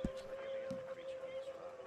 Just like every other creature on this rock.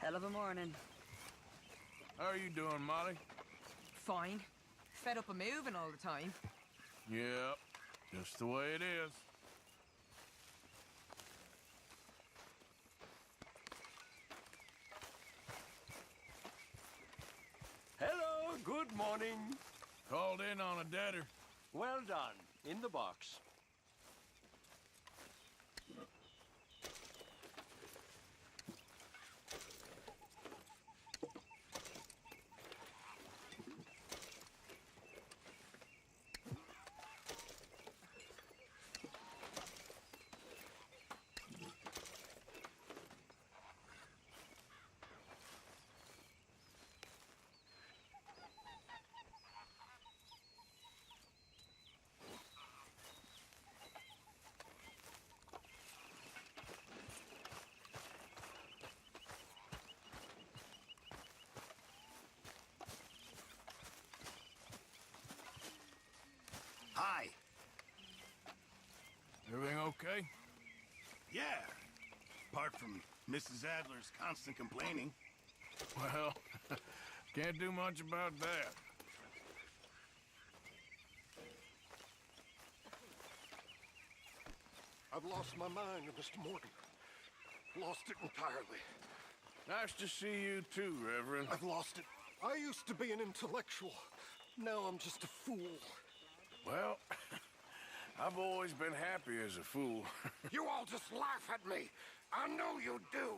Hell of a morning. How are you doing, Molly? Fine. Fed up of moving all the time. Yep, just the way it is. Hello, good morning. Called in on a debtor. Well done. In the box. Hi. Everything okay? Yeah. Apart from Mrs. Adler's constant complaining. Well, can't do much about that. I've lost my mind, Mr. Morgan. Lost it entirely. Nice to see you too, Reverend. I've lost it. I used to be an intellectual. Now I'm just a fool. Well, I've always been happy as a fool. You all just laugh at me. I know you do.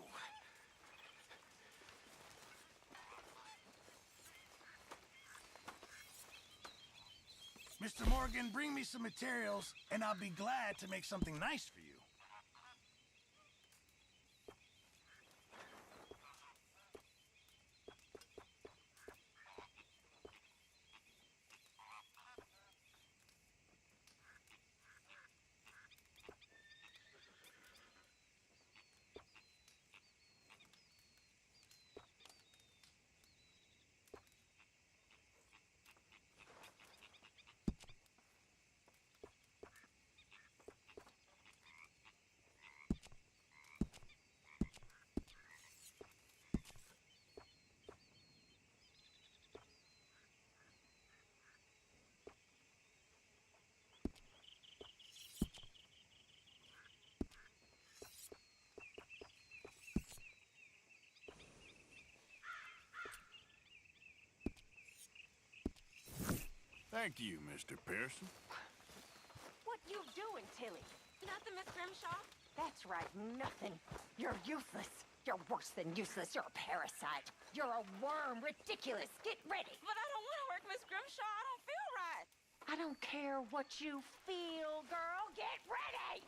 Mr. Morgan, bring me some materials, and I'll be glad to make something nice for you. Thank you, Mr. Pearson. What you doing, Tilly? Nothing, Miss Grimshaw. That's right, nothing. You're useless. You're worse than useless. You're a parasite. You're a worm. Ridiculous. Get ready. But I don't want to work, Miss Grimshaw. I don't feel right. I don't care what you feel, girl. Get ready!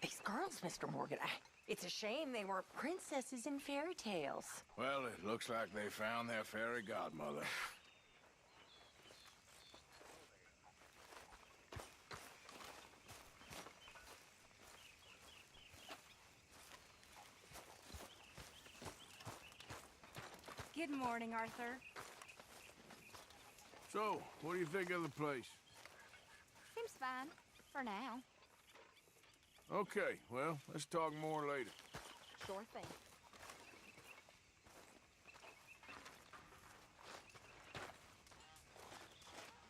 These girls, Mr. Morgan, it's a shame they weren't princesses in fairy tales. Well, it looks like they found their fairy godmother. Good morning, Arthur. So, what do you think of the place? Seems fine, for now. Okay, well, let's talk more later. Sure thing.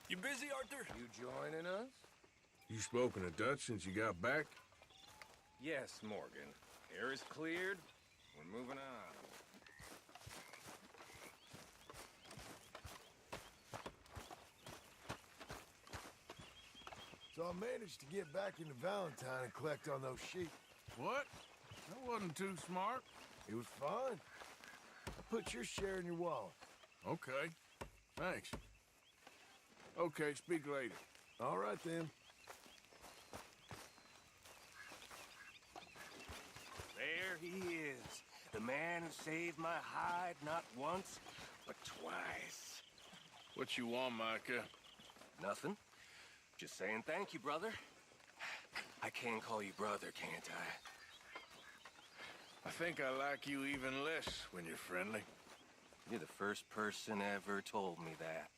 You busy, Arthur? You joining us? You spoken to Dutch since you got back? Yes, Morgan. Air is cleared. We're moving on. So I managed to get back into Valentine and collect on those sheep. What? That wasn't too smart. It was fun. I put your share in your wallet. Okay, thanks. Okay, speak later. All right, then. There he is. The man who saved my hide not once, but twice. What you want, Micah? Nothing. Just saying thank you, brother. I can call you brother, can't I? I think I like you even less when you're friendly. You're the first person ever told me that.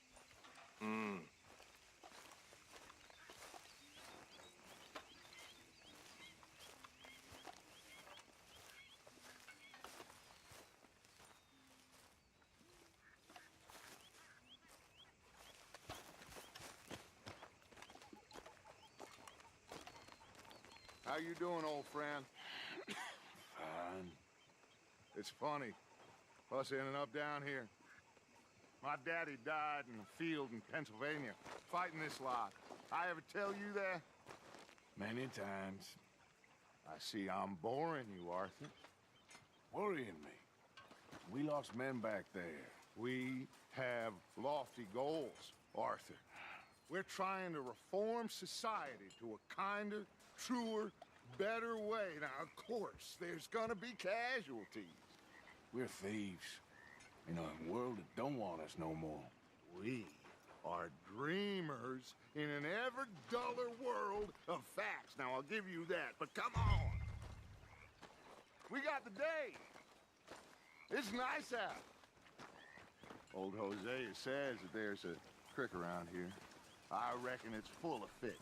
you doing, old friend? Fine. It's funny, us ending up down here. My daddy died in the field in Pennsylvania, fighting this lot. I ever tell you that? Many times. I see I'm boring you, Arthur. Worrying me. We lost men back there. We have lofty goals, Arthur. We're trying to reform society to a kinder, truer, better way. Now, of course, there's gonna be casualties. We're thieves. In a world that don't want us no more. We are dreamers in an ever duller world of facts. Now, I'll give you that, but come on. We got the day. It's nice out. Old Hosea says that there's a creek around here. I reckon it's full of fish.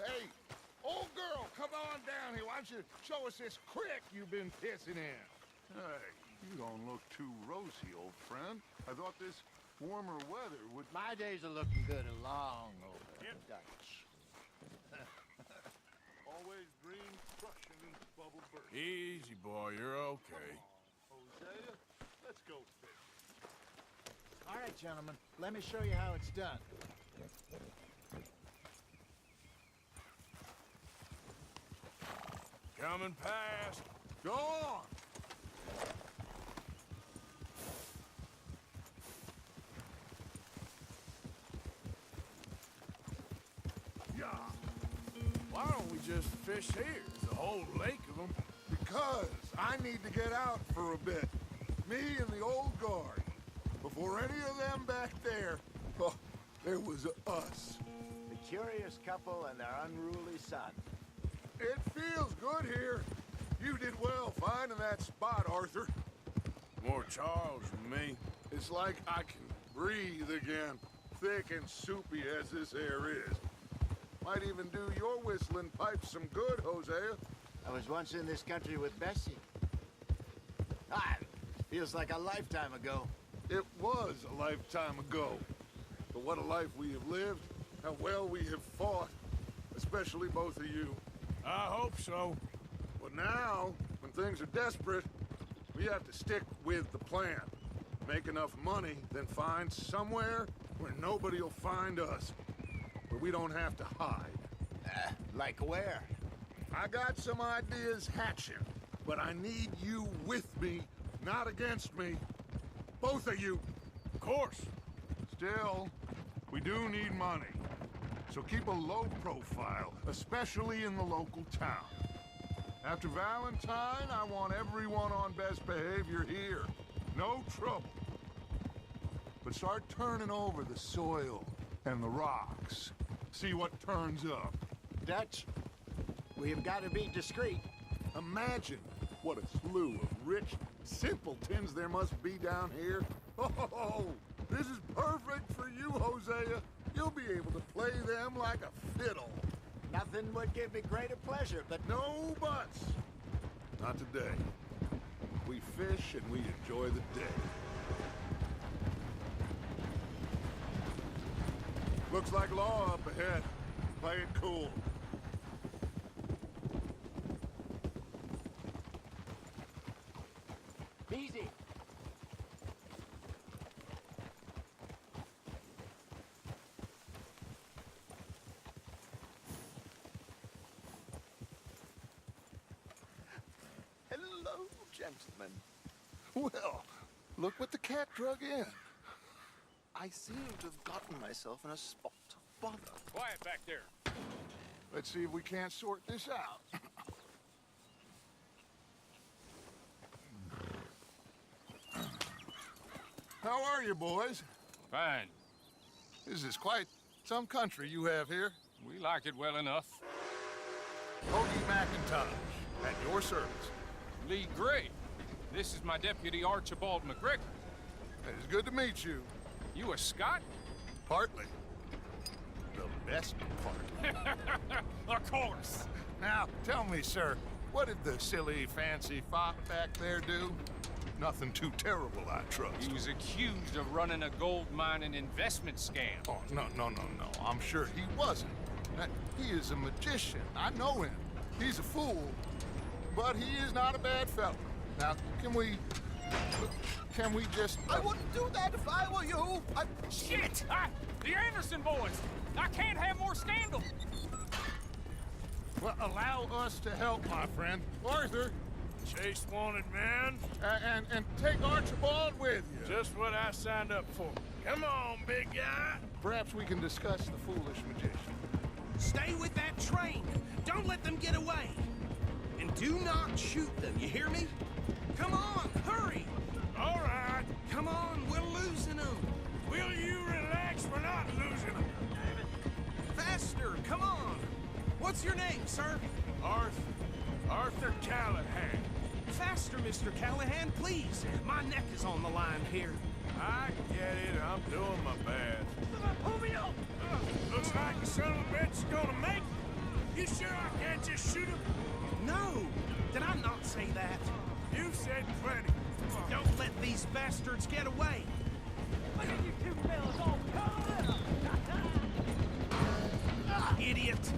Hey, old girl, come on down here. Why don't you show us this creek you've been pissing in? Hey, you don't look too rosy, old friend. I thought this warmer weather would... My days are looking good and long over. Yep. Always green, crushing, and bubble burst. Easy, boy. You're okay. Hosea, let's go fish. All right, gentlemen, let me show you how it's done. Coming past. Go on. Yeah. Why don't we just fish here? There's a whole lake of them. Because I need to get out for a bit. Me and the old guard. Before any of them back there, oh, there was us. The curious couple and their unruly son. It feels good here. You did well finding that spot, Arthur. More Charles than me. It's like I can breathe again, thick and soupy as this air is. Might even do your whistling pipes some good, Hosea. I was once in this country with Bessie. Feels like a lifetime ago. It was a lifetime ago. But what a life we have lived, how well we have fought, especially both of you. I hope so. But now, when things are desperate, we have to stick with the plan. Make enough money, then find somewhere where nobody will find us. Where we don't have to hide. Like where? I got some ideas hatching, but I need you with me, not against me. Both of you. Of course. Still, we do need money. So keep a low profile, especially in the local town. After Valentine, I want everyone on best behavior here. No trouble. But start turning over the soil and the rocks. See what turns up. Dutch, we've got to be discreet. Imagine what a slew of rich simpletons there must be down here. Oh, this is perfect for you, Hosea. You'll be able to play them like a fiddle. Nothing would give me greater pleasure, but No buts. Not today. We fish and we enjoy the day. Looks like law up ahead. Play it cool. easy. Hello, gentlemen. Well, look what the cat drug in. I seem to have gotten myself in a spot of bother. Quiet back there. Let's see if we can't sort this out. How are you, boys? Fine. This is quite some country you have here. We like it well enough. Hoagie McIntosh, at your service. Lee Gray. This is my deputy, Archibald McGregor. It's good to meet you. You a Scot? Partly. The best part. Of course. Now, tell me, sir, what did the silly, fancy fop back there do? Nothing too terrible, I trust. He was accused of running a gold mining investment scam. Oh, no. I'm sure he wasn't. He is a magician. I know him. He's a fool, but he is not a bad fellow. Now, can we just... I wouldn't do that if I were you. Shit! The Anderson boys! I can't have more scandal! Well, allow us to help, my friend. Arthur, Chase wanted man. and take Archibald with you. Just what I signed up for. Come on, big guy. Perhaps we can discuss the foolish magician. Stay with that train. Don't let them get away. And do not shoot them, you hear me? Come on, hurry! All right. Come on, we're losing them. Will you relax? We're not losing them. Faster, come on. What's your name, sir? Arthur Callahan. Faster, Mr. Callahan, please. My neck is on the line here. I get it. I'm doing my best. Pull me up! Looks like the son of a bitch is gonna make it. You sure I can't just shoot him? No! Did I not say that? You said plenty. Don't let these bastards get away! Look at you two fellas all covered up! Idiot!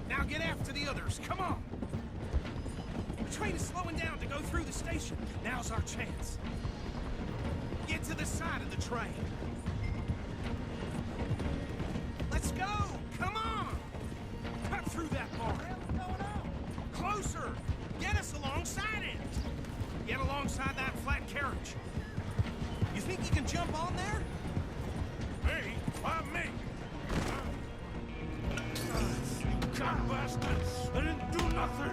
Now get after the others, come on! The train is slowing down to go through the station. Now's our chance. Get to the side of the train. Let's go! Come on! Cut through that bar. What's going on? Closer! Get us alongside it! Get alongside that flat carriage. You think you can jump on there? Me? Why me? You cock bastards! I didn't do nothing!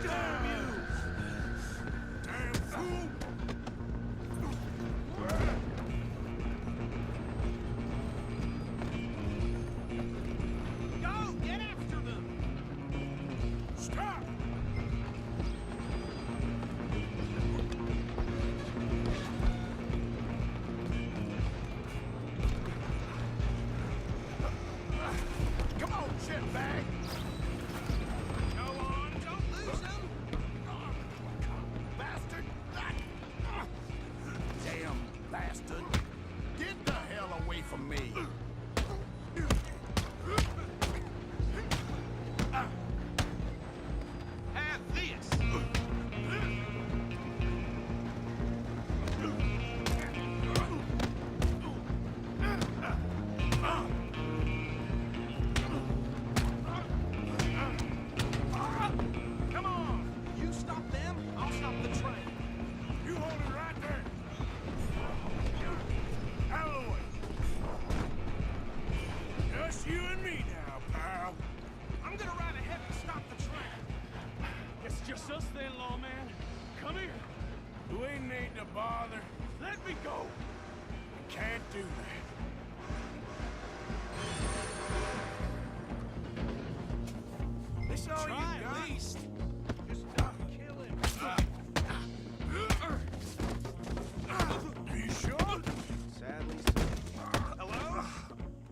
Damn you! Damn fool! Go! Get after them! Stop! Come on, shitbag! Go on, don't lose them! Bastard! Damn bastard! Get the hell away from me! Have this! Come on! You stop them, I'll stop the train. You hold it right there! Out of the way! Just you and me now, pal. I'm gonna ride ahead and stop the train. It's just us then, lawman. Come here. We need to bother. Let me go. We can't do that. This all Try you at got? least. Just don't kill him. Are you sure? Sadly, hello?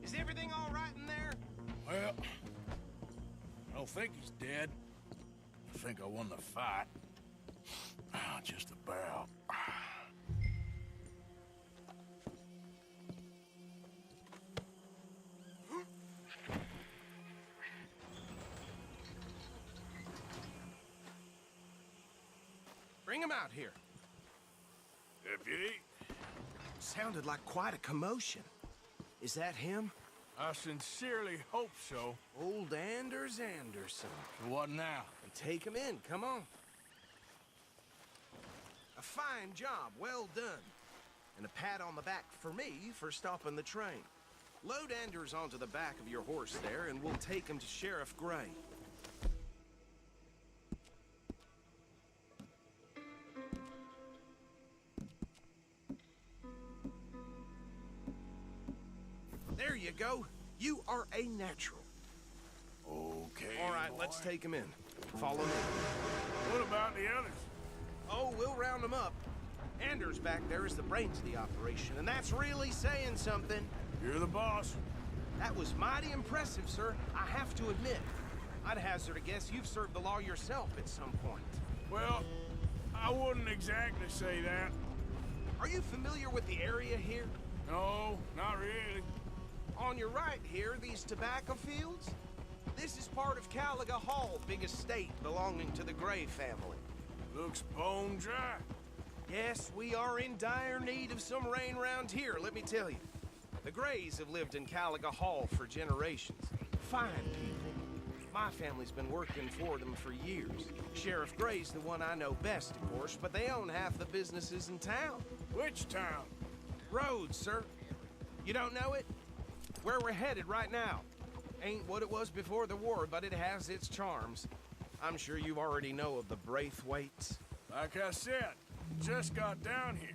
Is everything all right in there? Well, I don't think he's dead. I think I won the fight. Just about. Bring him out here. Deputy, Sounded like quite a commotion. Is that him? I sincerely hope so. Old Anders Anderson. So what now? And take him in, come on. A fine job, well done. And a pat on the back for me for stopping the train. Load Anders onto the back of your horse there, and we'll take him to Sheriff Gray. There you go. You are a natural. Okay. All right, boy. let's take him in. Follow me. What about the others? Oh, we'll round them up. Anders back there is the brains of the operation, and that's really saying something. You're the boss. That was mighty impressive, sir. I have to admit. I'd hazard a guess you've served the law yourself at some point. Well, I wouldn't exactly say that. Are you familiar with the area here? No, not really. On your right here, these tobacco fields? This is part of Caliga Hall, big estate belonging to the Gray family. Looks bone dry. Yes, we are in dire need of some rain round here, let me tell you. The Grays have lived in Caliga Hall for generations. Fine people. My family's been working for them for years. Sheriff Gray's the one I know best, of course, but they own half the businesses in town. Which town? Rhodes, sir. You don't know it? Where we're headed right now. Ain't what it was before the war, but it has its charms. I'm sure you already know of the Braithwaites. Like I said, just got down here.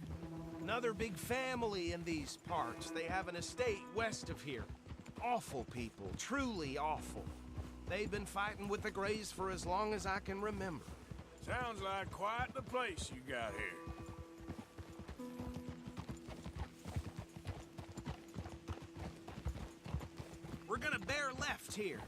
Another big family in these parts. They have an estate west of here. Awful people, truly awful. They've been fighting with the Grays for as long as I can remember. Sounds like quite the place you got here. We're gonna bear left here.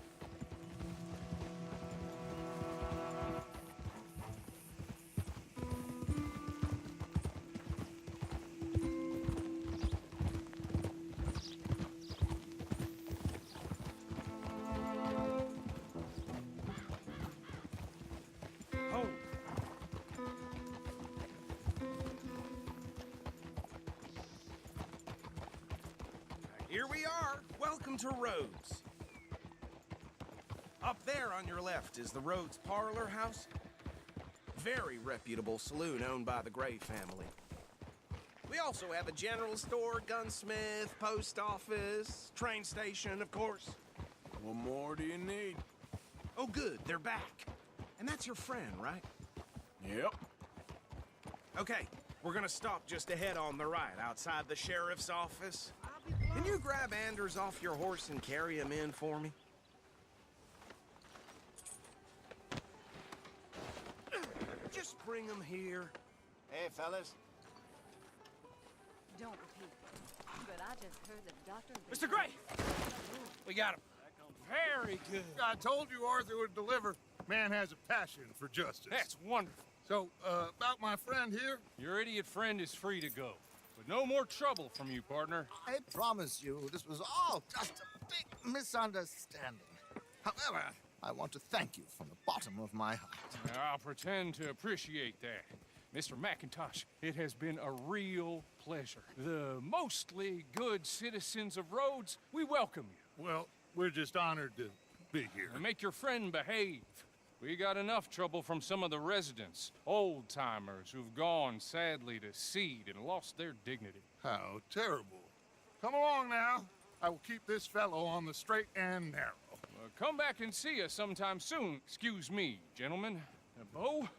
Here we are. Welcome to Rhodes. Up there on your left is the Rhodes Parlor House. Very reputable saloon owned by the Gray family. We also have a general store, gunsmith, post office, train station, of course. What more do you need? Oh, good. They're back. And that's your friend, right? Yep. Okay, we're gonna stop just ahead on the right, outside the sheriff's office. Can you grab Anders off your horse and carry him in for me? Just bring him here. Hey, fellas. Don't repeat. But I just heard that Dr. Mr. Gray! We got him. Very good. I told you Arthur would deliver. Man has a passion for justice. That's wonderful. So, about my friend here? Your idiot friend is free to go. But no more trouble from you, partner. I promise you, this was all just a big misunderstanding. However, I want to thank you from the bottom of my heart. I'll pretend to appreciate that. Mr. McIntosh, it has been a real pleasure. The mostly good citizens of Rhodes, we welcome you. Well, we're just honored to be here. And make your friend behave. We got enough trouble from some of the residents, old-timers who've gone, sadly, to seed and lost their dignity. How terrible. Come along now. I will keep this fellow on the straight and narrow. Come back and see us sometime soon. Excuse me, gentlemen. Bo,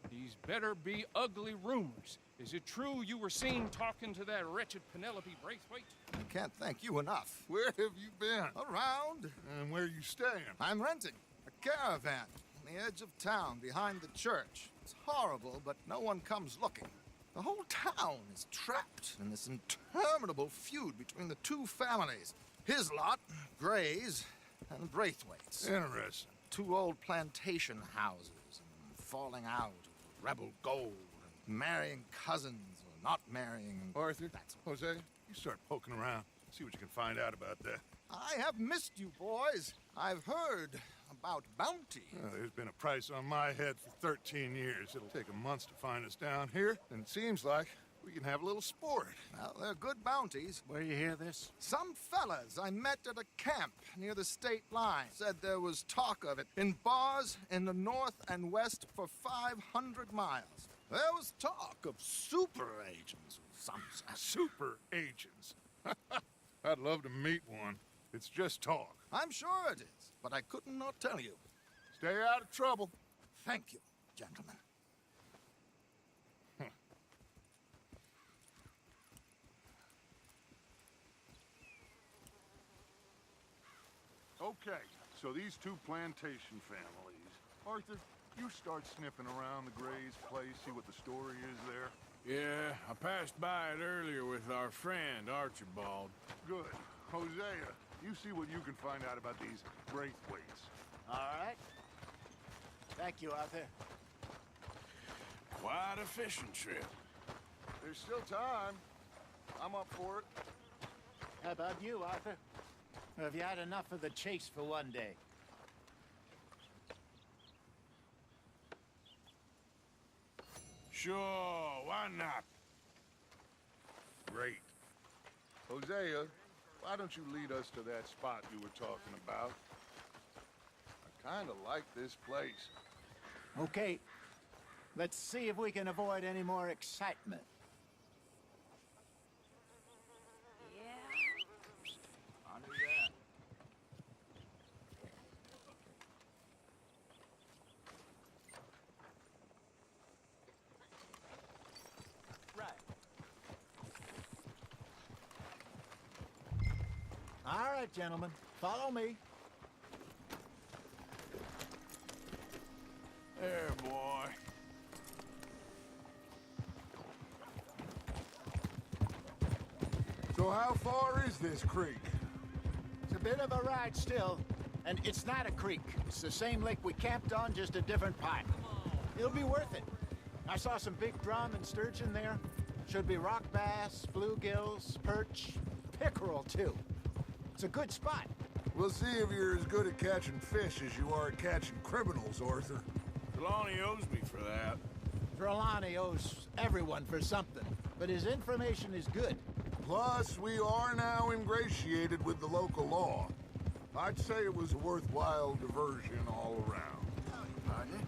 these better be ugly rumors. Is it true you were seen talking to that wretched Penelope Braithwaite? I can't thank you enough. Where have you been? Around. And where are you staying? I'm renting a caravan on the edge of town behind the church. It's horrible, but no one comes looking. The whole town is trapped in this interminable feud between the two families. His lot, Gray's, and Braithwaite's. Interesting. Two old plantation houses, and falling out of rebel gold, and marrying cousins or not marrying. Arthur, Jose, you start poking around. See what you can find out about that. I have missed you, boys. I've heard about bounty. Well, there's been a price on my head for 13 years. It'll take a month to find us down here, and it seems like we can have a little sport. Well, they're good bounties. Where you hear this? Some fellas I met at a camp near the state line said there was talk of it in bars in the north and west for 500 miles. There was talk of super agents of some sort. Super agents. I'd love to meet one. It's just talk. I'm sure it is, but I couldn't not tell you. Stay out of trouble. Thank you, gentlemen. Okay, so these two plantation families. Arthur, you start sniffing around the Gray's place, see what the story is there? Yeah, I passed by it earlier with our friend, Archibald. Good. Hosea, you see what you can find out about these Braithwaites. All right. Thank you, Arthur. Quite a fishing trip. There's still time. I'm up for it. How about you, Arthur? Or have you had enough of the chase for one day? Sure, why not? Great. Hosea, why don't you lead us to that spot you were talking about? I kind of like this place. Okay. Let's see if we can avoid any more excitement. I'll do that. Right. All right, gentlemen. Follow me. There, boy. So how far is this creek? It's a bit of a ride still, and it's not a creek. It's the same lake we camped on, just a different pipe. It'll be worth it. I saw some big drum and sturgeon there. Should be rock bass, bluegills, perch, pickerel too. It's a good spot. We'll see if you're as good at catching fish as you are at catching criminals, Arthur. Trelawney owes me for that. Trelawney owes everyone for something, but his information is good. Plus, we are now ingratiated with the local law. I'd say it was a worthwhile diversion all around. Pardon?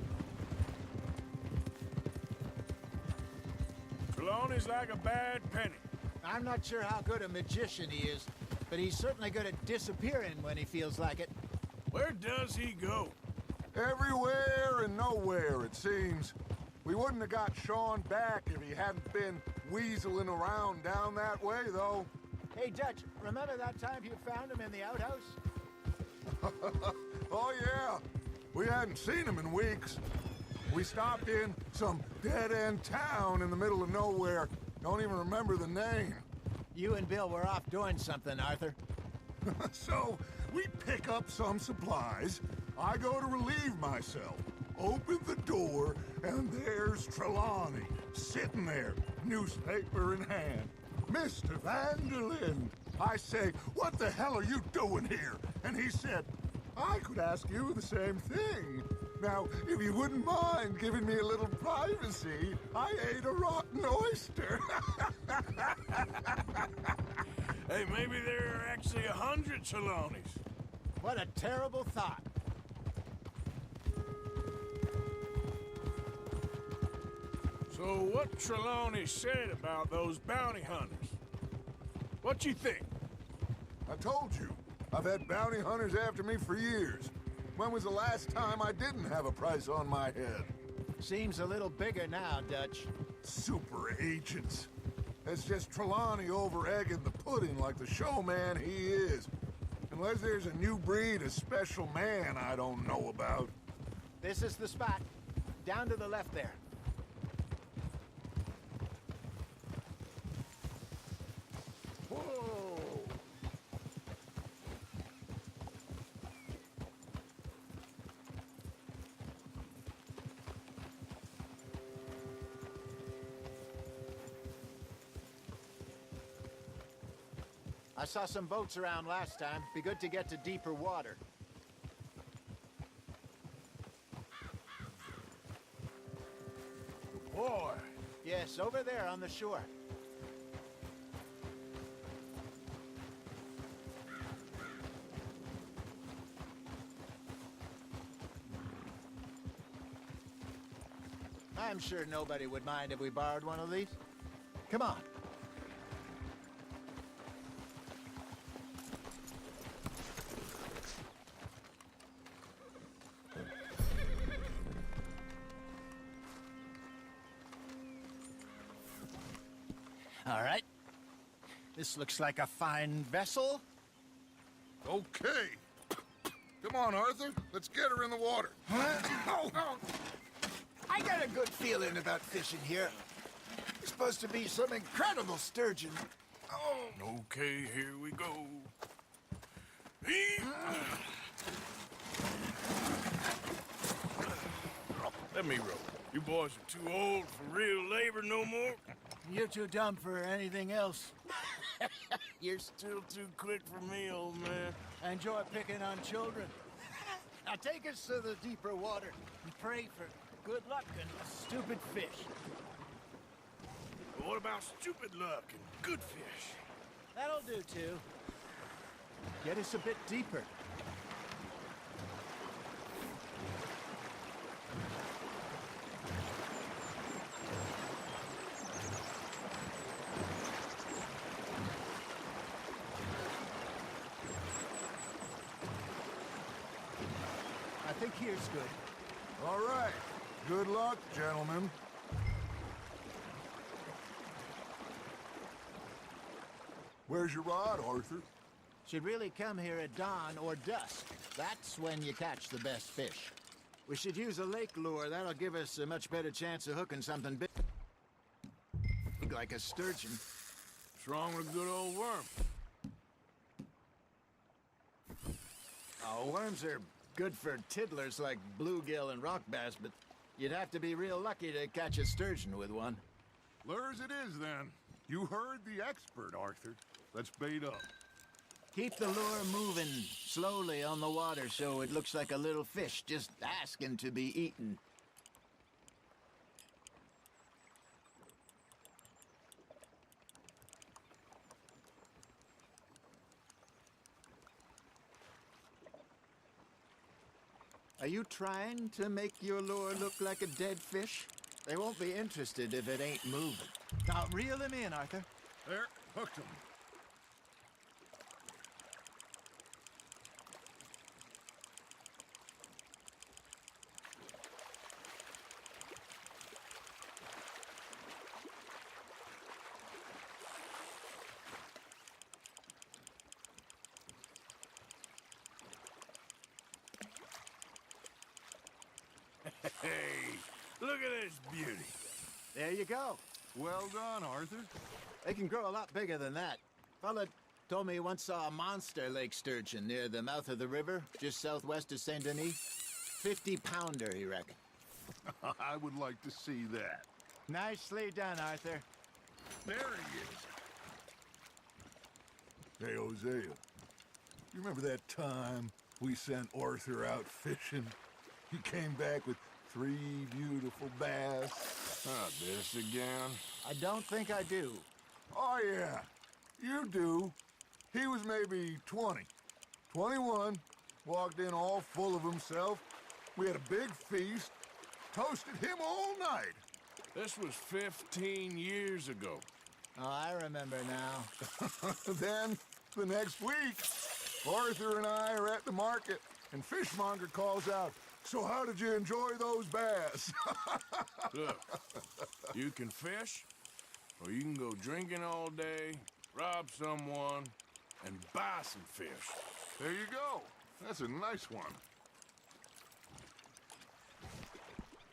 Trelawney's like a bad penny. I'm not sure how good a magician he is, but he's certainly good at disappearing when he feels like it. Where does he go? Everywhere and nowhere, it seems. We wouldn't have got Sean back if he hadn't been weaseling around down that way, though. Hey, Dutch, remember that time you found him in the outhouse? Oh, yeah. We hadn't seen him in weeks. We stopped in some dead-end town in the middle of nowhere. Don't even remember the name. You and Bill were off doing something, Arthur. So, we pick up some supplies. I go to relieve myself. Open the door, and there's Trelawney, sitting there, newspaper in hand. Mr. Vanderlyn. I say, what the hell are you doing here? And he said, I could ask you the same thing. Now, if you wouldn't mind giving me a little privacy, I ate a rotten oyster. Hey, maybe there are actually 100 Trelawneys. What a terrible thought. So what Trelawney said about those bounty hunters? What you think? I told you, I've had bounty hunters after me for years. When was the last time I didn't have a price on my head? Seems a little bigger now, Dutch. Super agents. It's just Trelawney over-egging the pudding like the showman he is. Unless there's a new breed of special man I don't know about. This is the spot. Down to the left there. Whoa! I saw some boats around last time. Be good to get to deeper water. Boy. Yes, over there on the shore. I'm sure nobody would mind if we borrowed one of these. Come on. All right. This looks like a fine vessel. Okay. Come on, Arthur. Let's get her in the water. I got a good feeling about fishing here. It's supposed to be some incredible sturgeon. Okay, here we go. Let me row. You boys are too old for real labor no more. You're too dumb for anything else. You're still too quick for me, old man. I enjoy picking on children. Now take us to the deeper water and pray for good luck and a stupid fish. What about stupid luck and good fish? That'll do, too. Get us a bit deeper. I think here's good. All right. Good luck, gentlemen. Where's your rod, Arthur? Should really come here at dawn or dusk. That's when you catch the best fish. We should use a lake lure. That'll give us a much better chance of hooking something big like a sturgeon. What's wrong with a good old worm? Oh, worms are good for tiddlers like bluegill and rock bass, but you'd have to be real lucky to catch a sturgeon with one. Lures it is, then. You heard the expert, Arthur. Let's bait up. Keep the lure moving slowly on the water so it looks like a little fish just asking to be eaten. Are you trying to make your lure look like a dead fish? They won't be interested if it ain't moving. Now, reel him in, Arthur. There, hooked him. Hey, look at this beauty. There you go. Well done, Arthur. They can grow a lot bigger than that. Fella told me he once saw a monster lake sturgeon near the mouth of the river, just southwest of Saint Denis. 50-pounder, he reckoned. I would like to see that. Nicely done, Arthur. There he is. Hey, Hosea. You remember that time we sent Arthur out fishing? He came back with 3 beautiful bass. Not this again. I don't think I do. Oh, yeah. You do. He was maybe 20. 21. Walked in all full of himself. We had a big feast. Toasted him all night. This was 15 years ago. Oh, I remember now. Then, the next week, Arthur and I are at the market, and Fishmonger calls out, "So how did you enjoy those bass?" Look, you can fish, or you can go drinking all day, rob someone, and buy some fish. There you go. That's a nice one.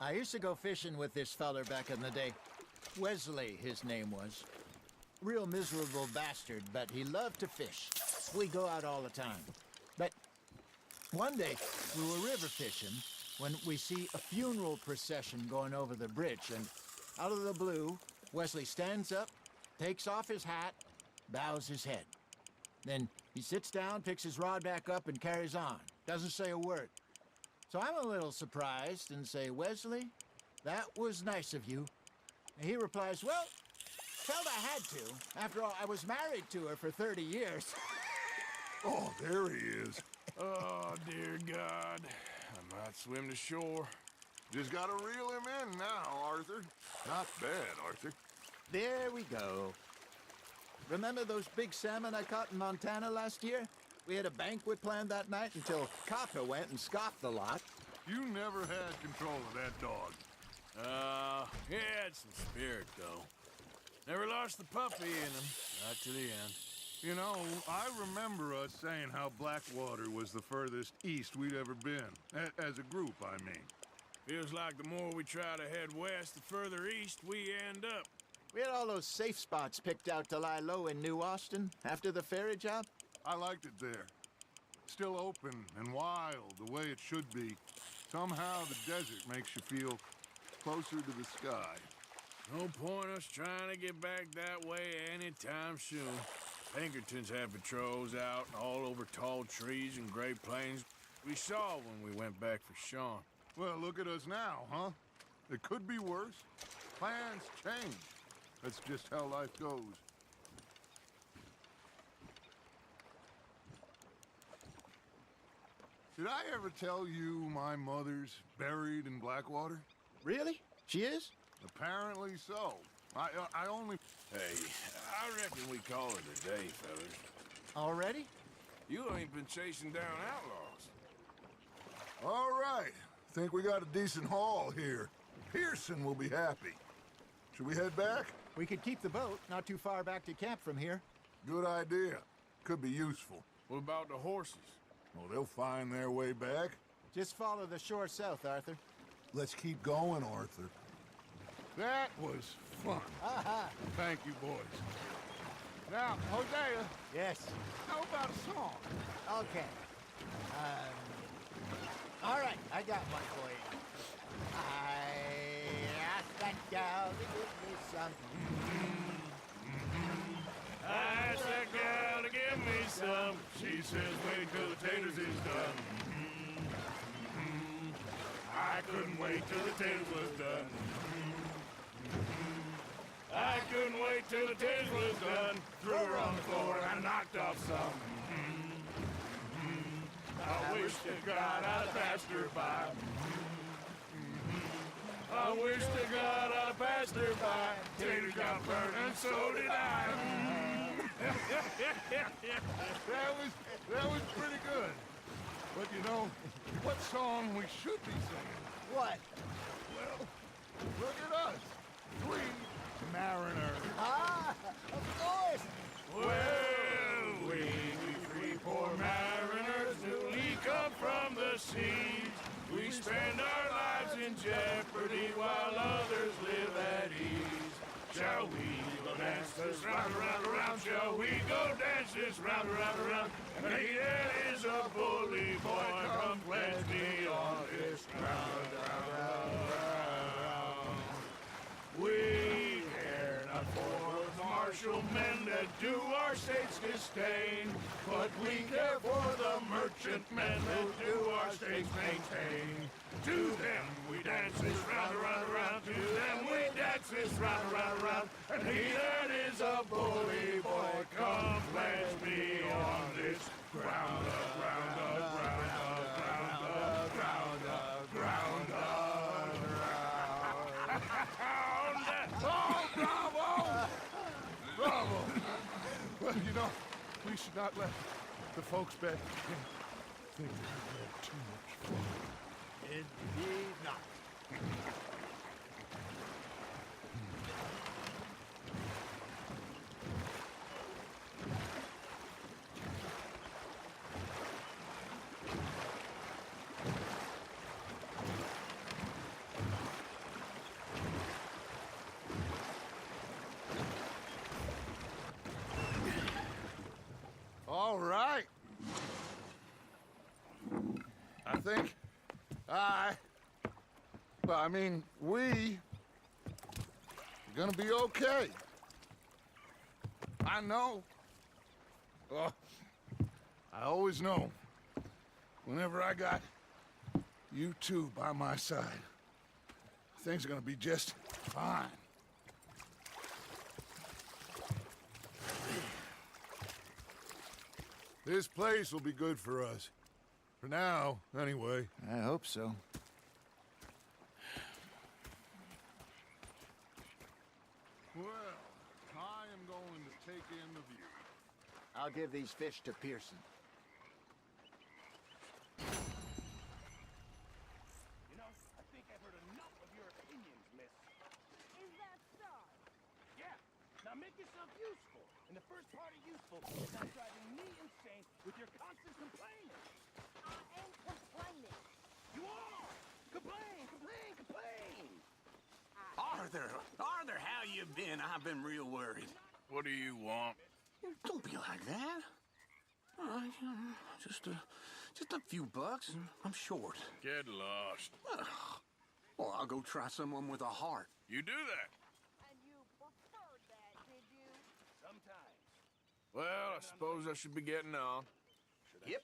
I used to go fishing with this feller back in the day. Wesley, his name was. Real miserable bastard, but he loved to fish. We go out all the time. But one day, we were river fishing when we see a funeral procession going over the bridge, and out of the blue, Wesley stands up, takes off his hat, bows his head. Then he sits down, picks his rod back up, and carries on. Doesn't say a word. So I'm a little surprised and say, "Wesley, that was nice of you." And he replies, "Well, felt I had to. After all, I was married to her for 30 years. Oh, there he is. Oh, dear God. I might swim to shore. Just gotta reel him in now, Arthur. Not bad, Arthur. There we go. Remember those big salmon I caught in Montana last year? We had a banquet planned that night until Copper went and scoffed the lot. You never had control of that dog. He had some spirit, though. Never lost the puppy in him, right to the end. You know, I remember us saying how Blackwater was the furthest east we'd ever been. As a group, I mean. Feels like the more we try to head west, the further east we end up. We had all those safe spots picked out to lie low in New Austin after the ferry job. I liked it there. Still open and wild, the way it should be. Somehow the desert makes you feel closer to the sky. No point us trying to get back that way anytime soon. Pinkertons have patrols out all over tall trees and Great Plains. We saw when we went back for Sean. Well, look at us now, huh? It could be worse. Plans change. That's just how life goes. Did I ever tell you my mother's buried in Blackwater? Really? She is? Apparently so. I only... Hey, I reckon we call it a day, fellas. Already? You ain't been chasing down outlaws. All right. Think we got a decent haul here. Pearson will be happy. Should we head back? We could keep the boat not too far back to camp from here. Good idea. Could be useful. What about the horses? Well, they'll find their way back. Just follow the shore south, Arthur. Let's keep going, Arthur. That was fun. Aha! Thank you, boys. Now, Hosea. Yes. How about a song? Okay. All right, I got one for you. I asked that gal to give me some. I asked that gal to give me some. She says, wait till the taters is done. I couldn't wait till the taters was done. I couldn't wait till the taters was done. Threw her on the floor and I knocked off some. I wish to God I'd passed her by. I wish to God I'd passed her by. Taters got burned and so did I. That was pretty good. But you know, what song we should be singing? What? Well, look at us. Three mariners. Ah, of course. Well, we three poor mariners newly come from the seas. We spend our lives in jeopardy while others live at ease. Shall we go dance this round, around, around? Shall we go dance this round, around, around? And here is a bully boy, come pledge me on this ground, round. We care not for the martial men that do our state's disdain, but we care for the merchant men that do our state's maintain. To them we dance this round, around, around. To them we dance this round, around, around. And he that is a bully boy, come pledge me on this ground up, ground up, ground up, ground up, ground up, ground up, ground up. Oh, bravo! Bravo! Well, you know, we should not let the folks back think that we had too much fun. Indeed not. All right. I think we are gonna be okay. I know. Oh, I always know. Whenever I got you two by my side, things are gonna be just fine. This place will be good for us. For now, anyway. I hope so. Well, I am going to take in the view. I'll give these fish to Pearson. You know, I think I've heard enough of your opinions, miss. Is that so? Yeah. Now make yourself useful And the first part of useful is not driving me insane with your constant complaining. I ain't complaining. You are! Complain, complain, complain! Arthur, how you been? I've been real worried. What do you want? Don't be like that. Just a few bucks, and I'm short. Get lost. Well, I'll go try someone with a heart. You do that. And you preferred that, did you? Sometimes. Well, I suppose I should be getting on. Yep.